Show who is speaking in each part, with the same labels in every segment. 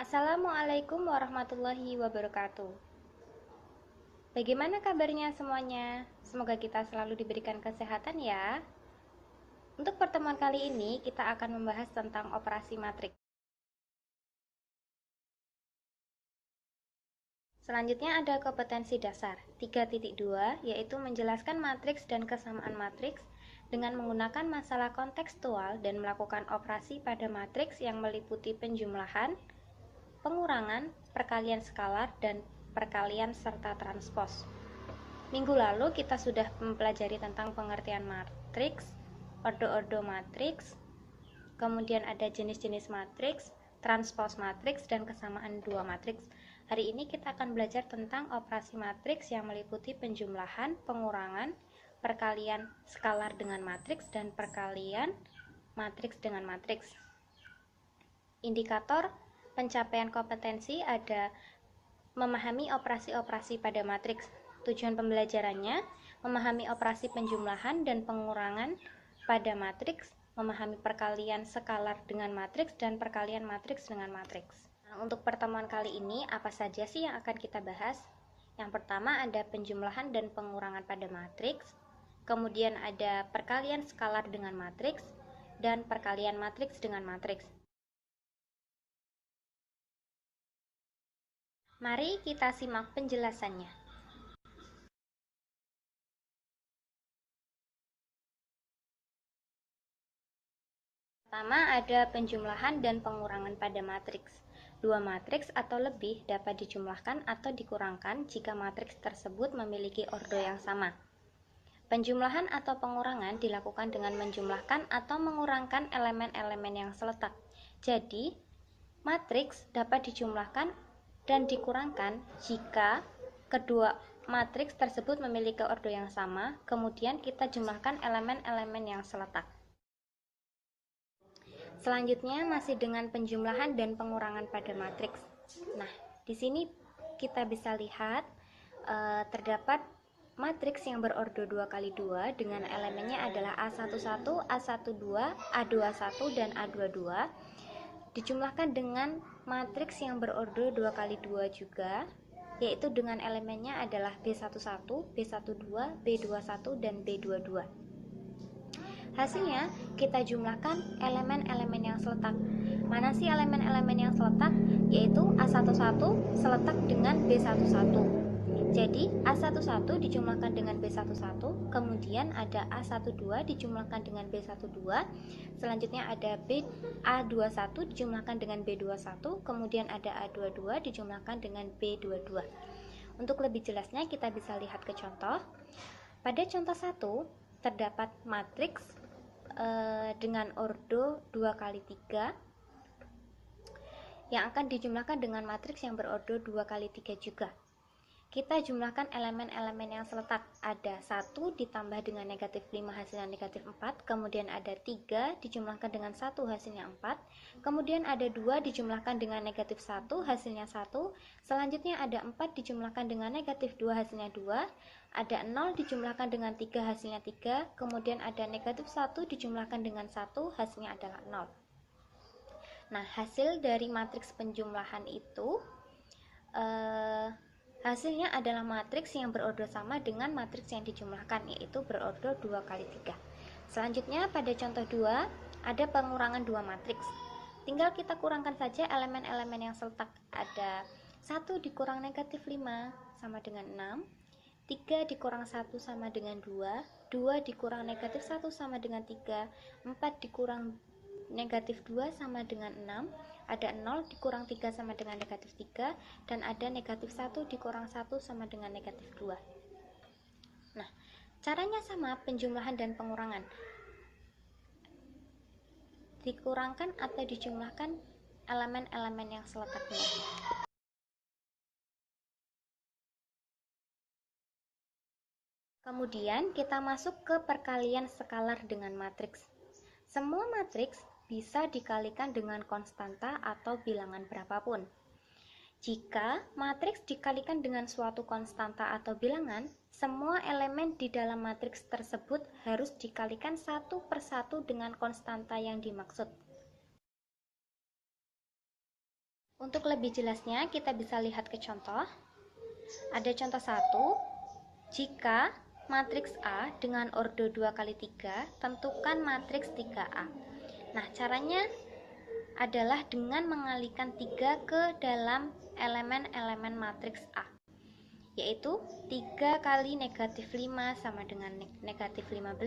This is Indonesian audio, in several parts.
Speaker 1: Assalamualaikum warahmatullahi wabarakatuh. Bagaimana kabarnya semuanya? Semoga kita selalu diberikan kesehatan ya. Untuk pertemuan kali ini kita akan membahas tentang operasi matriks. Selanjutnya ada kompetensi dasar 3.2, yaitu menjelaskan matriks dan kesamaan matriks dengan menggunakan masalah kontekstual dan melakukan operasi pada matriks yang meliputi penjumlahan, pengurangan, perkalian skalar, dan perkalian serta transpos. Minggu lalu kita sudah mempelajari tentang pengertian matriks, ordo-ordo matriks, kemudian ada jenis-jenis matriks, transpos matriks, dan kesamaan dua matriks. Hari ini kita akan belajar tentang operasi matriks yang meliputi penjumlahan, pengurangan, perkalian skalar dengan matriks, dan perkalian matriks dengan matriks. Indikator pencapaian kompetensi ada memahami operasi-operasi pada matriks. Tujuan pembelajarannya memahami operasi penjumlahan dan pengurangan pada matriks, memahami perkalian skalar dengan matriks, dan perkalian matriks dengan matriks. Nah, untuk pertemuan kali ini apa saja sih yang akan kita bahas? Yang pertama ada penjumlahan dan pengurangan pada matriks, kemudian ada perkalian skalar dengan matriks, dan perkalian matriks dengan matriks. Mari kita simak penjelasannya. Pertama ada penjumlahan dan pengurangan pada matriks. Dua matriks atau lebih dapat dijumlahkan atau dikurangkan jika matriks tersebut memiliki ordo yang sama. Penjumlahan atau pengurangan dilakukan dengan menjumlahkan atau mengurangkan elemen-elemen yang seletak. Jadi, matriks dapat dijumlahkan dan dikurangkan jika kedua matriks tersebut memiliki ordo yang sama, kemudian kita jumlahkan elemen-elemen yang seletak. Selanjutnya masih dengan penjumlahan dan pengurangan pada matriks. Nah, di sini kita bisa lihat terdapat matriks yang berordo 2x2 dengan elemennya adalah A11, A12, A21, dan A22 dijumlahkan dengan matriks yang berordo 2x2 juga, yaitu dengan elemennya adalah B11, B12, B21, dan B22. Hasilnya kita jumlahkan elemen-elemen yang seletak. Mana sih elemen-elemen yang seletak? Yaitu A11 seletak dengan B11. Jadi A11 dijumlahkan dengan B11, kemudian ada A12 dijumlahkan dengan B12, selanjutnya ada A21 dijumlahkan dengan B21, kemudian ada A22 dijumlahkan dengan B22. Untuk lebih jelasnya kita bisa lihat ke contoh. Pada contoh 1 terdapat matriks dengan ordo 2x3 yang akan dijumlahkan dengan matriks yang berordo 2x3 juga. Kita jumlahkan elemen-elemen yang seletak. Ada 1 ditambah dengan negatif 5 hasilnya negatif 4, kemudian ada 3 dijumlahkan dengan 1 hasilnya 4, kemudian ada 2 dijumlahkan dengan negatif 1 hasilnya 1, selanjutnya ada 4 dijumlahkan dengan negatif 2 hasilnya 2, ada 0 dijumlahkan dengan 3 hasilnya 3, kemudian ada negatif 1 dijumlahkan dengan 1 hasilnya adalah 0. Nah, hasil dari matriks penjumlahan itu hasilnya adalah matriks yang berordo sama dengan matriks yang dijumlahkan, yaitu berordo 2x3. Selanjutnya pada contoh 2 ada pengurangan dua matriks. Tinggal kita kurangkan saja elemen-elemen yang seletak. Ada 1 dikurang negatif 5 sama dengan 6, 3 dikurang 1 sama dengan 2, 2 dikurang negatif 1 sama dengan 3, 4 dikurang negatif 2 sama dengan 6, ada 0 dikurang 3 sama dengan negatif 3, dan ada negatif 1 dikurang 1 sama dengan negatif 2. Nah, caranya sama, penjumlahan dan pengurangan. Dikurangkan atau dijumlahkan elemen-elemen yang seletaknya. Kemudian kita masuk ke perkalian skalar dengan matriks. Semua matriks bisa dikalikan dengan konstanta atau bilangan berapapun. Jika matriks dikalikan dengan suatu konstanta atau bilangan, semua elemen di dalam matriks tersebut harus dikalikan satu persatu dengan konstanta yang dimaksud. Untuk lebih jelasnya kita bisa lihat ke contoh. Ada contoh 1. Jika matriks A dengan ordo 2 kali 3, tentukan matriks 3A. Nah, caranya adalah dengan mengalihkan 3 ke dalam elemen-elemen matriks A, yaitu 3 kali negatif 5 sama dengan negatif 15,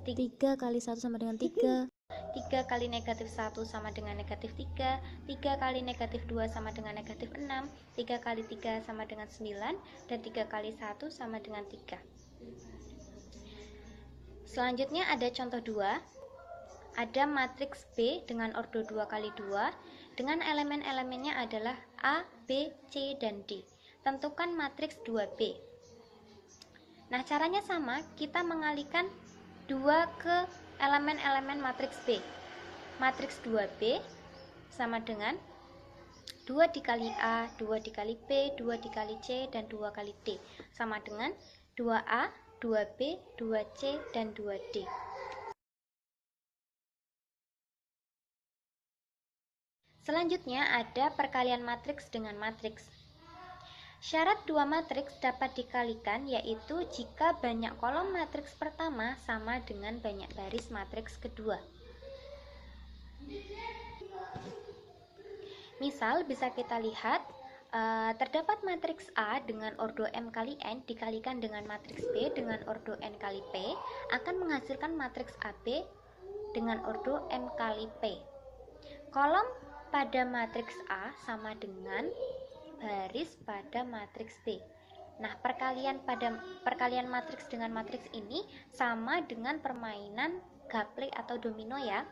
Speaker 2: 3 kali 1 sama dengan 3,
Speaker 1: 3 kali negatif 1 sama dengan negatif 3, 3 kali negatif 2 sama dengan negatif 6, 3 kali 3 sama dengan 9, dan 3 kali 1 sama dengan 3. Selanjutnya ada contoh 2. Ada matriks B dengan ordo 2 kali 2 dengan elemen-elemennya adalah A, B, C, dan D. Tentukan matriks 2B. Nah, caranya sama, kita mengalihkan 2 ke elemen-elemen matriks B. Matriks 2B sama dengan 2 dikali A, 2 dikali B, 2 dikali C, dan 2 kali D. Sama dengan 2A, 2B, 2C, dan 2D. Selanjutnya ada perkalian matriks dengan matriks. Syarat dua matriks dapat dikalikan yaitu jika banyak kolom matriks pertama sama dengan banyak baris matriks kedua. Misal bisa kita lihat terdapat matriks A dengan ordo M kali N dikalikan dengan matriks B dengan ordo N kali P akan menghasilkan matriks AB dengan ordo M kali P. Kolom pada matriks A sama dengan baris pada matriks B. Nah, perkalian matriks dengan matriks ini sama dengan permainan gaple atau domino ya.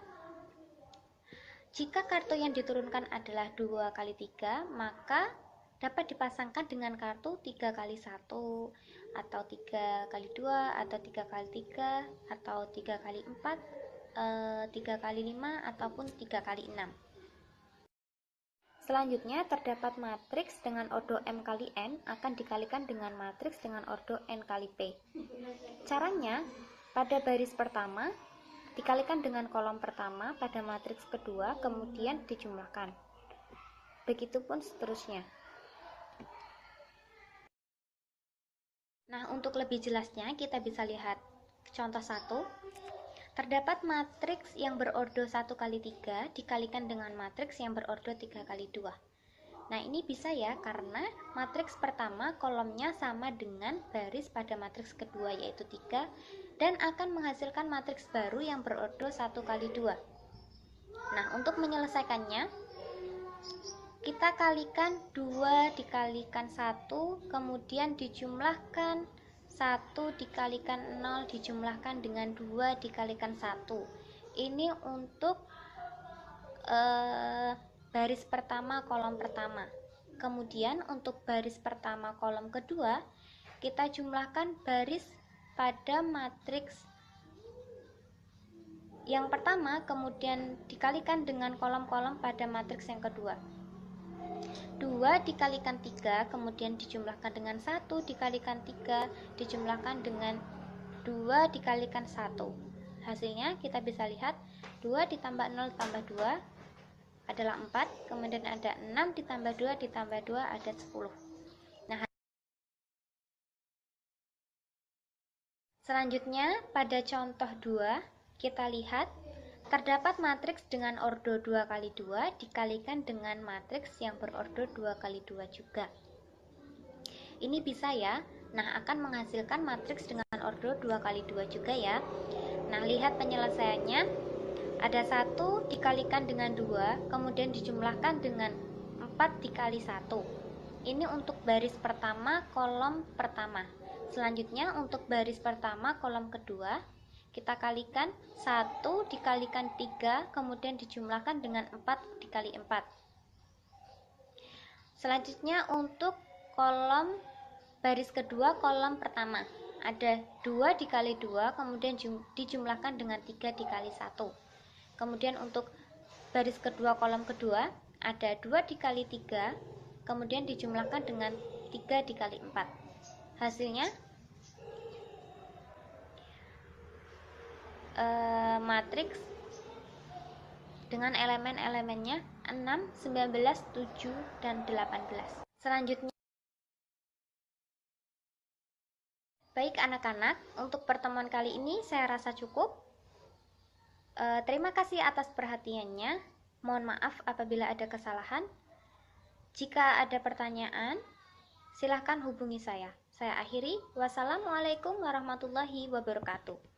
Speaker 1: Jika kartu yang diturunkan adalah 2 kali 3, maka dapat dipasangkan dengan kartu 3 kali 1 atau 3 kali 2 atau 3 kali 3 atau 3 kali 4, 3 kali 5 ataupun 3 kali 6. Selanjutnya terdapat matriks dengan ordo M kali N akan dikalikan dengan matriks dengan ordo N kali P. Caranya, pada baris pertama dikalikan dengan kolom pertama pada matriks kedua, kemudian dijumlahkan. Begitupun seterusnya. Nah, untuk lebih jelasnya kita bisa lihat contoh 1. Terdapat matriks yang berordo 1 kali 3 dikalikan dengan matriks yang berordo 3 kali 2. Nah, ini bisa ya karena matriks pertama kolomnya sama dengan baris pada matriks kedua yaitu 3 dan akan menghasilkan matriks baru yang berordo 1 kali 2. Nah, untuk menyelesaikannya kita kalikan 2 dikalikan 1 kemudian dijumlahkan 1 dikalikan 0 dijumlahkan dengan 2 dikalikan 1. Ini untuk baris pertama kolom pertama. Kemudian untuk baris pertama kolom kedua kita jumlahkan baris pada matriks yang pertama kemudian dikalikan dengan kolom-kolom pada matriks yang kedua. 2 dikalikan 3 kemudian dijumlahkan dengan 1 dikalikan 3 dijumlahkan dengan 2 dikalikan 1. Hasilnya kita bisa lihat 2 ditambah 0 ditambah 2 adalah 4, kemudian ada 6 ditambah 2 ditambah 2 ada 10. Nah, selanjutnya pada contoh 2 kita lihat terdapat matriks dengan ordo 2 kali 2 dikalikan dengan matriks yang berordo 2 kali 2 juga. Ini bisa ya. Nah, akan menghasilkan matriks dengan ordo 2 kali 2 juga ya. Nah, lihat penyelesaiannya. Ada 1 dikalikan dengan 2, kemudian dijumlahkan dengan 4 dikali 1. Ini untuk baris pertama, kolom pertama. Selanjutnya untuk baris pertama, kolom kedua, kita kalikan 1 dikalikan 3 kemudian dijumlahkan dengan 4 dikali 4. Selanjutnya untuk kolom baris kedua kolom pertama ada 2 dikali 2 kemudian dijumlahkan dengan 3 dikali 1. Kemudian untuk baris kedua kolom kedua ada 2 dikali 3 kemudian dijumlahkan dengan 3 dikali 4. Hasilnya matriks dengan elemen-elemennya 6, 19, 7, dan 18. Selanjutnya, baik anak-anak, untuk pertemuan kali ini saya rasa cukup. Terima kasih atas perhatiannya. Mohon maaf apabila ada kesalahan. Jika ada pertanyaan, silahkan hubungi saya. Saya akhiri. Wassalamualaikum warahmatullahi wabarakatuh.